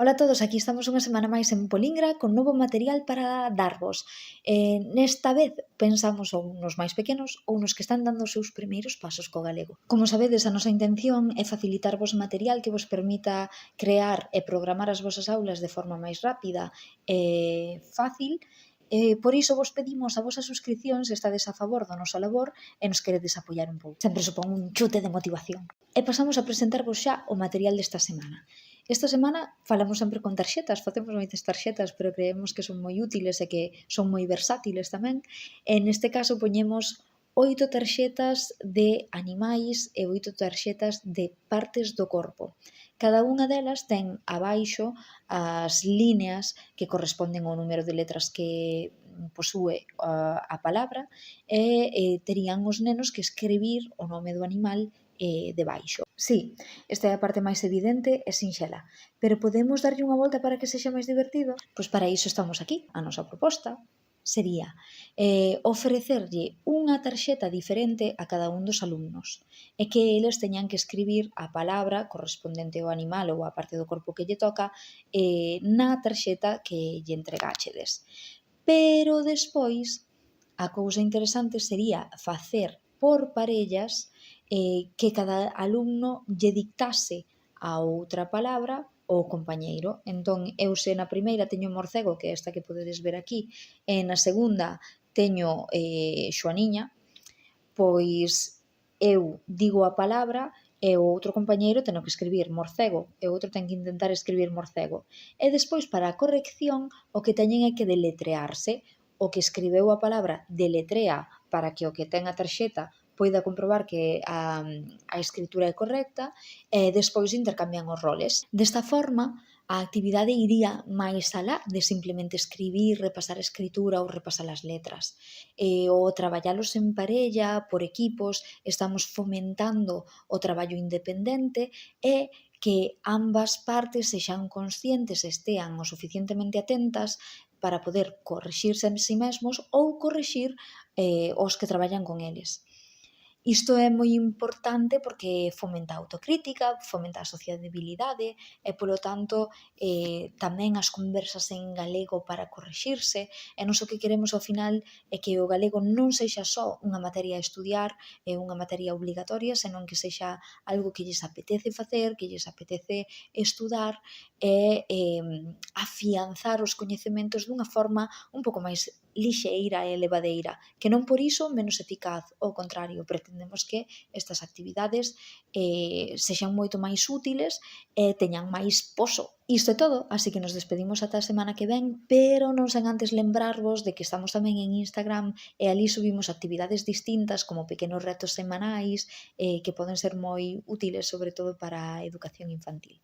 Ola a todos, aquí estamos unha semana máis en Polingra con novo material para darvos. Nesta vez pensamos ou nos máis pequenos ou nos que están dando os seus primeiros pasos co galego. Como sabedes, a nosa intención é facilitarvos material que vos permita crear e programar as vosas aulas de forma máis rápida e fácil. Por iso vos pedimos a vosa suscripción se estades a favor do noso labor e nos queredes apoiar un pouco. Sempre supón un chute de motivación. E pasamos a presentarvos xa o material desta semana. Esta semana falamos sempre con tarxetas, facemos moitas tarxetas, pero creemos que son moi útiles e que son moi versátiles tamén. E neste caso poñemos 8 tarxetas de animais e 8 tarxetas de partes do corpo. Cada unha delas ten abaixo as líneas que corresponden ao número de letras que posúe a palabra e terían os nenos que escribir o nome do animal debaixo. Sí, esta é a parte máis evidente e sinxela, pero podemos darlle unha volta para que sexa máis divertido? Pois para iso estamos aquí. A nosa proposta sería ofrecerlle unha tarxeta diferente a cada un dos alumnos e que eles teñan que escribir a palabra correspondente ao animal ou a parte do corpo que lle toca na tarxeta que lle entregáchedes. Pero despois, a cousa interesante sería facer por parellas que cada alumno lle dictase a outra palabra ao compañeiro. Entón, eu se na primeira teño morcego, que é esta que podedes ver aquí, e na segunda teño Xoaniña, pois eu digo a palabra e o outro compañeiro ten que escribir morcego e o outro ten que intentar escribir morcego. E despois, para a corrección, o que teñen é que deletrearse. O que escribeu a palabra deletrea para que o que ten a tarxeta poida comprobar que a escritura é correcta e despois intercambian os roles. Desta forma, a actividade iría máis alá de simplemente escribir, repasar a escritura ou repasar as letras. O traballalos en parella, por equipos, estamos fomentando o traballo independente e que ambas partes sexan conscientes e estean o suficientemente atentas para poder corrixirse en si mesmos ou corrixir os que traballan con eles. Isto é moi importante porque fomenta a autocrítica, fomenta a sociabilidade e, polo tanto, tamén as conversas en galego para corrixirse. E nós o que queremos ao final é que o galego non sexa só unha materia a estudiar e unha materia obligatoria, senón que sexa algo que lles apetece facer, que lles apetece estudar e afianzar os coñecementos dunha forma un pouco máis lixeira e levadeira, que non por iso menos eficaz, ao contrario, pretendemos que estas actividades sexan moito máis útiles e teñan máis poso. Isto é todo, así que nos despedimos ata a semana que ven, pero non sen antes lembrarvos de que estamos tamén en Instagram e ali subimos actividades distintas como pequenos retos semanais que poden ser moi útiles, sobre todo para a educación infantil.